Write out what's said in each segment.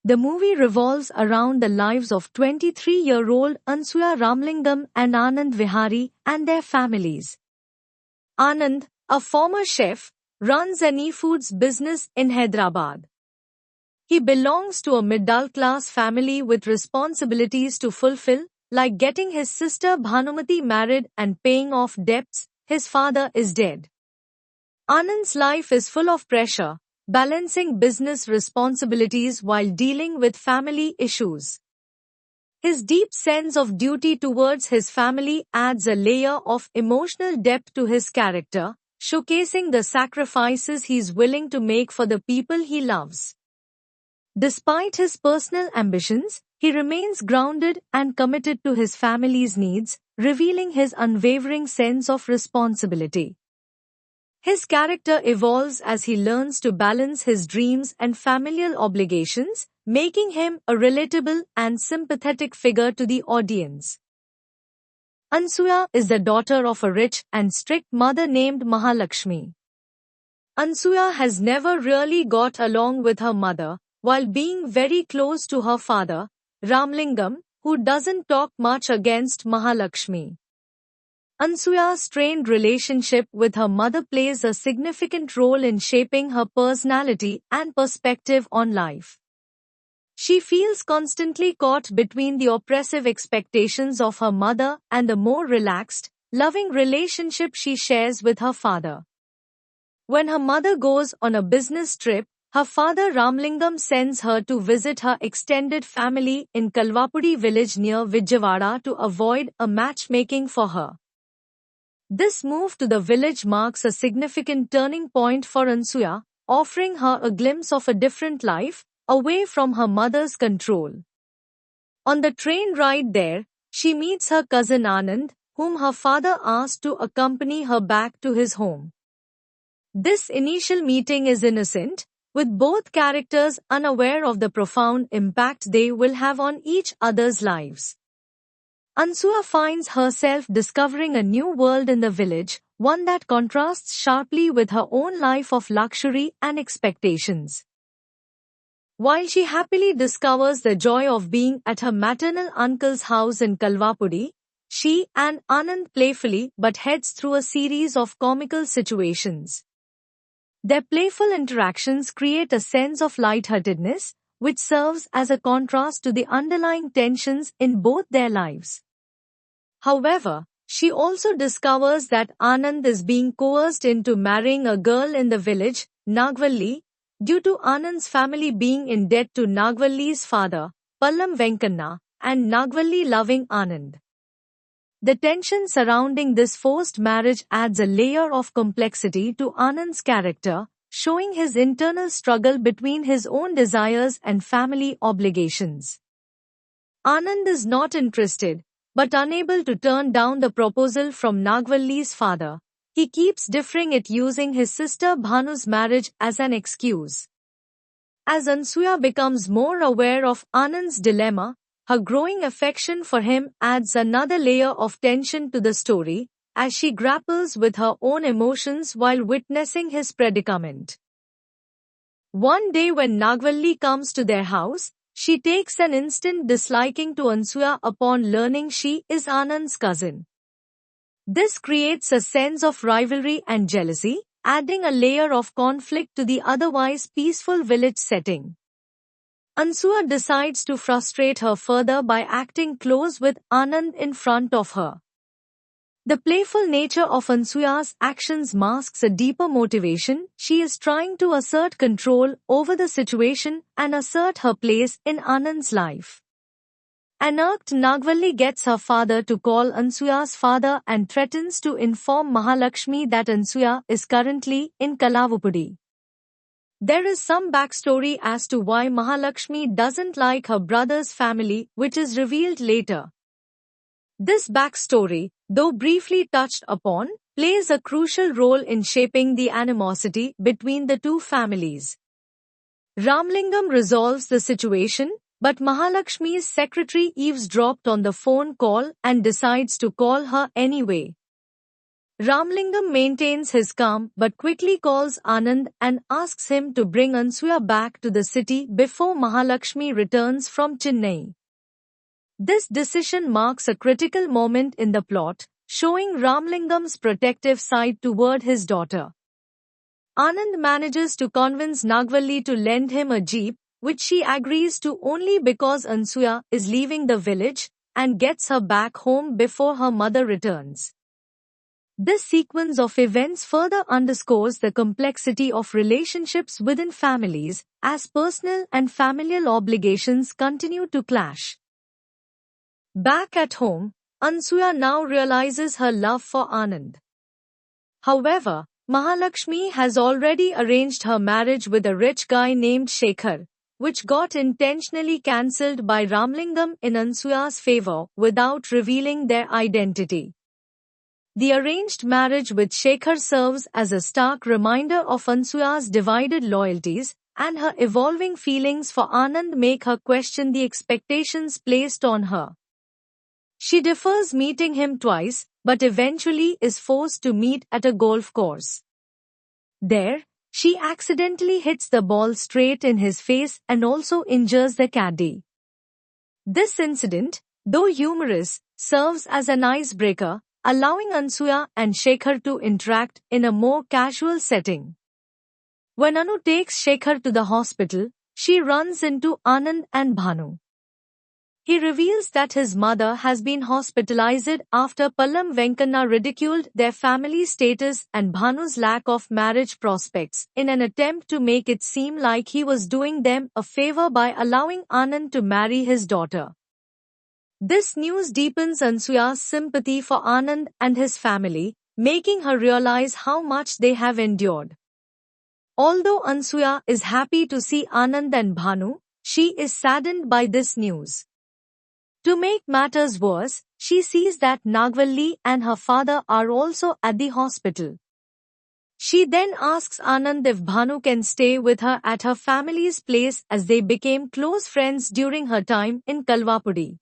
The movie revolves around the lives of 23-year-old Ansuya Ramlingam and Anand Vihari and their families. Anand, a former chef, runs an e-foods business in Hyderabad. He belongs to a middle-class family with responsibilities to fulfill, like getting his sister Bhanumati married and paying off debts. His father is dead. Anand's life is full of pressure, balancing business responsibilities while dealing with family issues. His deep sense of duty towards his family adds a layer of emotional depth to his character, showcasing the sacrifices he is willing to make for the people he loves. Despite his personal ambitions, he remains grounded and committed to his family's needs, revealing his unwavering sense of responsibility. His character evolves as he learns to balance his dreams and familial obligations, making him a relatable and sympathetic figure to the audience. Ansuya is the daughter of a rich and strict mother named Mahalakshmi. Ansuya has never really got along with her mother, while being very close to her father, Ramlingam, who doesn't talk much against Mahalakshmi. Ansuya's strained relationship with her mother plays a significant role in shaping her personality and perspective on life. She feels constantly caught between the oppressive expectations of her mother and the more relaxed, loving relationship she shares with her father. When her mother goes on a business trip, her father Ramlingam sends her to visit her extended family in Kalvapudi village near Vijayawada to avoid a matchmaking for her. This move to the village marks a significant turning point for Ansuya, offering her a glimpse of a different life, away from her mother's control. On the train ride there, she meets her cousin Anand, whom her father asked to accompany her back to his home. This initial meeting is innocent, with both characters unaware of the profound impact they will have on each other's lives. Ansuya finds herself discovering a new world in the village, one that contrasts sharply with her own life of luxury and expectations. While she happily discovers the joy of being at her maternal uncle's house in Kalvapudi, she and Anand playfully but heads through a series of comical situations. Their playful interactions create a sense of lightheartedness, which serves as a contrast to the underlying tensions in both their lives. However, she also discovers that Anand is being coerced into marrying a girl in the village, Nagvalli, due to Anand's family being in debt to Nagvalli's father, Pallam Venkanna, and Nagvalli loving Anand. The tension surrounding this forced marriage adds a layer of complexity to Anand's character, showing his internal struggle between his own desires and family obligations. Anand is not interested, but unable to turn down the proposal from Nagvalli's father. He keeps deferring it using his sister Bhanu's marriage as an excuse. As Ansuya becomes more aware of Anand's dilemma, her growing affection for him adds another layer of tension to the story, as she grapples with her own emotions while witnessing his predicament. One day when Nagvalli comes to their house, she takes an instant disliking to Ansuya upon learning she is Anand's cousin. This creates a sense of rivalry and jealousy, adding a layer of conflict to the otherwise peaceful village setting. Ansuya decides to frustrate her further by acting close with Anand in front of her. The playful nature of Ansuya's actions masks a deeper motivation. She is trying to assert control over the situation and assert her place in Anand's life. Anarked, Nagvalli gets her father to call Ansuya's father and threatens to inform Mahalakshmi that Ansuya is currently in Kalvapudi. There is some backstory as to why Mahalakshmi doesn't like her brother's family, which is revealed later. This backstory, though briefly touched upon, plays a crucial role in shaping the animosity between the two families. Ramlingam resolves the situation, but Mahalakshmi's secretary eavesdropped on the phone call and decides to call her anyway. Ramlingam maintains his calm but quickly calls Anand and asks him to bring Ansuya back to the city before Mahalakshmi returns from Chennai. This decision marks a critical moment in the plot, showing Ramlingam's protective side toward his daughter. Anand manages to convince Nagvalli to lend him a jeep, which she agrees to only because Ansuya is leaving the village and gets her back home before her mother returns. This sequence of events further underscores the complexity of relationships within families, as personal and familial obligations continue to clash. Back at home, Ansuya now realizes her love for Anand. However, Mahalakshmi has already arranged her marriage with a rich guy named Shekhar, which got intentionally cancelled by Ramlingam in Ansuya's favor without revealing their identity. The arranged marriage with Shekhar serves as a stark reminder of Ansuya's divided loyalties, and her evolving feelings for Anand make her question the expectations placed on her. She defers meeting him twice, but eventually is forced to meet at a golf course. There, she accidentally hits the ball straight in his face and also injures the caddy. This incident, though humorous, serves as an icebreaker, allowing Ansuya and Shekhar to interact in a more casual setting. When Anu takes Shekhar to the hospital, she runs into Anand and Bhanu. He reveals that his mother has been hospitalized after Pallam Venkanna ridiculed their family status and Bhanu's lack of marriage prospects in an attempt to make it seem like he was doing them a favor by allowing Anand to marry his daughter. This news deepens Ansuya's sympathy for Anand and his family, making her realize how much they have endured. Although Ansuya is happy to see Anand and Bhanu, she is saddened by this news. To make matters worse, she sees that Nagvalli and her father are also at the hospital. She then asks Anand if Bhanu can stay with her at her family's place as they became close friends during her time in Kalvapudi.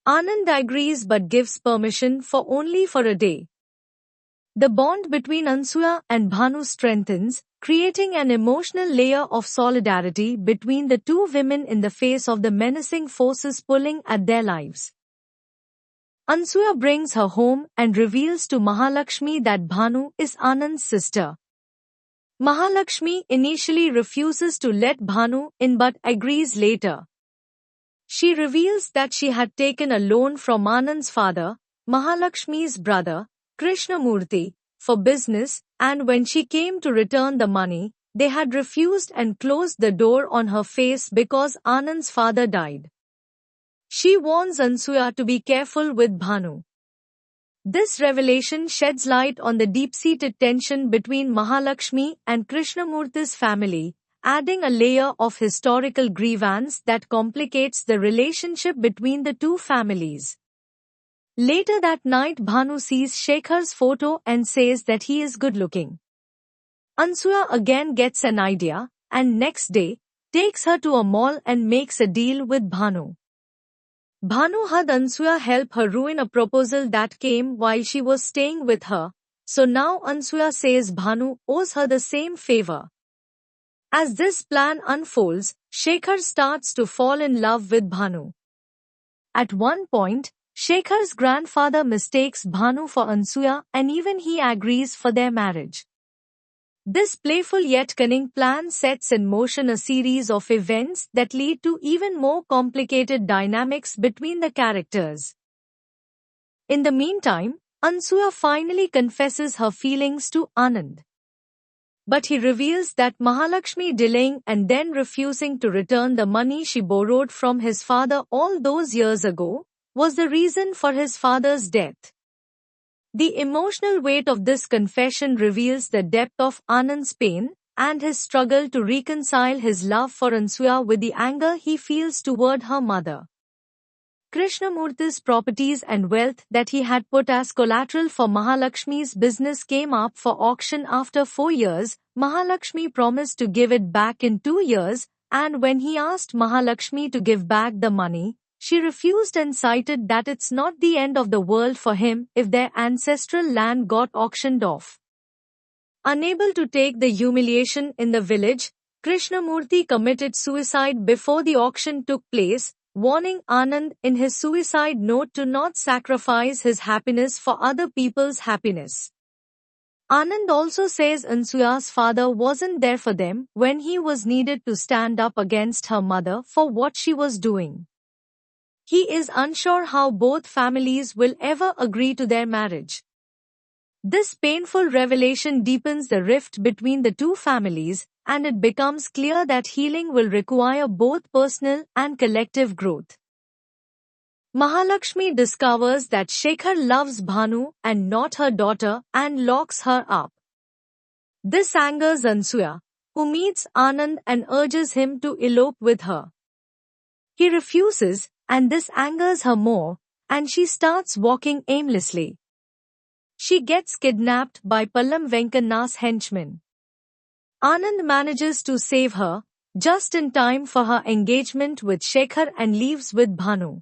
Anand agrees but gives permission for only for a day. The bond between Ansuya and Bhanu strengthens, creating an emotional layer of solidarity between the two women in the face of the menacing forces pulling at their lives. Ansuya brings her home and reveals to Mahalakshmi that Bhanu is Anand's sister. Mahalakshmi initially refuses to let Bhanu in but agrees later. She reveals that she had taken a loan from Anand's father, Mahalakshmi's brother, Krishnamurthy, for business, and when she came to return the money, they had refused and closed the door on her face because Anand's father died. She warns Ansuya to be careful with Bhanu. This revelation sheds light on the deep-seated tension between Mahalakshmi and Krishnamurthy's family, adding a layer of historical grievance that complicates the relationship between the two families. Later that night, Bhanu sees Shekhar's photo and says that he is good-looking. Ansuya again gets an idea, and next day, takes her to a mall and makes a deal with Bhanu. Bhanu had Ansuya help her ruin a proposal that came while she was staying with her, so now Ansuya says Bhanu owes her the same favor. As this plan unfolds, Shekhar starts to fall in love with Bhanu. At one point, Shekhar's grandfather mistakes Bhanu for Ansuya and even he agrees for their marriage. This playful yet cunning plan sets in motion a series of events that lead to even more complicated dynamics between the characters. In the meantime, Ansuya finally confesses her feelings to Anand. But he reveals that Mahalakshmi delaying and then refusing to return the money she borrowed from his father all those years ago was the reason for his father's death. The emotional weight of this confession reveals the depth of Anand's pain and his struggle to reconcile his love for Ansuya with the anger he feels toward her mother. Krishnamurthy's properties and wealth that he had put as collateral for Mahalakshmi's business came up for auction after 4 years. Mahalakshmi promised to give it back in 2 years, and when he asked Mahalakshmi to give back the money, she refused and cited that it's not the end of the world for him if their ancestral land got auctioned off. Unable to take the humiliation in the village, Krishnamurti committed suicide before the auction took place, warning Anand in his suicide note to not sacrifice his happiness for other people's happiness. Anand also says Ansuya's father wasn't there for them when he was needed to stand up against her mother for what she was doing. He is unsure how both families will ever agree to their marriage. This painful revelation deepens the rift between the two families, and it becomes clear that healing will require both personal and collective growth. Mahalakshmi discovers that Shekhar loves Bhanu and not her daughter and locks her up. This angers Ansuya, who meets Anand and urges him to elope with her. He refuses, and this angers her more, and she starts walking aimlessly. She gets kidnapped by Pallam Venkana's henchmen. Anand manages to save her, just in time for her engagement with Shekhar and leaves with Bhanu.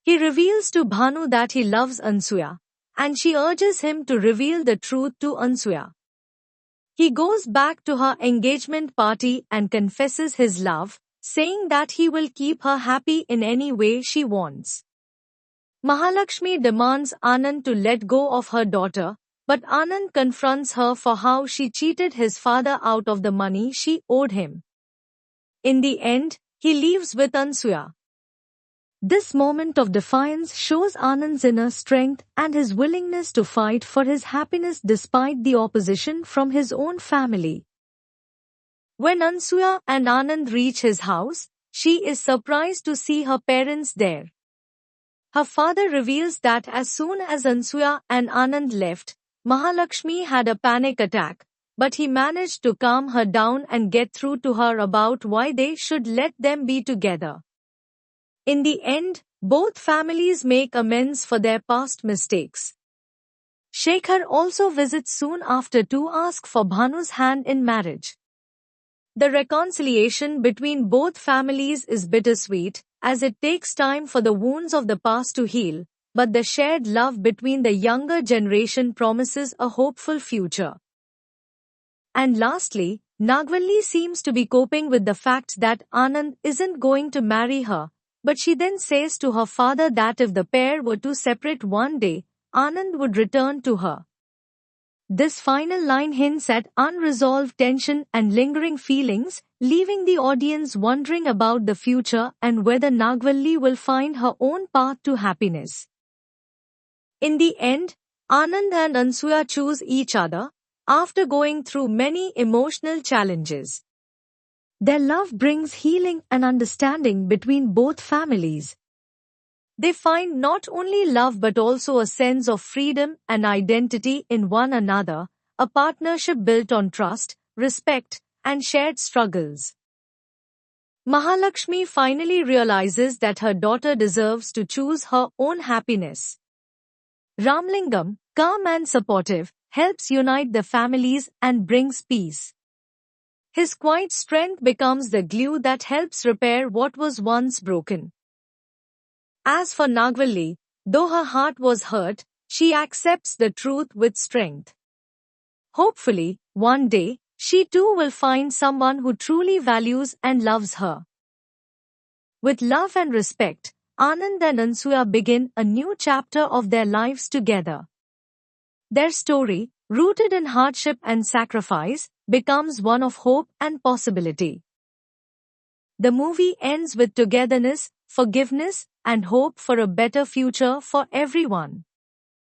He reveals to Bhanu that he loves Ansuya, and she urges him to reveal the truth to Ansuya. He goes back to her engagement party and confesses his love, saying that he will keep her happy in any way she wants. Mahalakshmi demands Anand to let go of her daughter, but Anand confronts her for how she cheated his father out of the money she owed him. In the end, he leaves with Ansuya. This moment of defiance shows Anand's inner strength and his willingness to fight for his happiness despite the opposition from his own family. When Ansuya and Anand reach his house, she is surprised to see her parents there. Her father reveals that as soon as Ansuya and Anand left, Mahalakshmi had a panic attack, but he managed to calm her down and get through to her about why they should let them be together. In the end, both families make amends for their past mistakes. Shekhar also visits soon after to ask for Bhanu's hand in marriage. The reconciliation between both families is bittersweet, as it takes time for the wounds of the past to heal, but the shared love between the younger generation promises a hopeful future. And lastly, Nagvalli seems to be coping with the fact that Anand isn't going to marry her, but she then says to her father that if the pair were to separate one day, Anand would return to her. This final line hints at unresolved tension and lingering feelings, leaving the audience wondering about the future and whether Nagvalli will find her own path to happiness. In the end, Anand and Ansuya choose each other, after going through many emotional challenges. Their love brings healing and understanding between both families. They find not only love but also a sense of freedom and identity in one another, a partnership built on trust, respect, and shared struggles. Mahalakshmi finally realizes that her daughter deserves to choose her own happiness. Ramlingam, calm and supportive, helps unite the families and brings peace. His quiet strength becomes the glue that helps repair what was once broken. As for Nagvalli, though her heart was hurt, she accepts the truth with strength. Hopefully, one day, she too will find someone who truly values and loves her. With love and respect, Anand and Ansuya begin a new chapter of their lives together. Their story, rooted in hardship and sacrifice, becomes one of hope and possibility. The movie ends with togetherness, forgiveness, and hope for a better future for everyone.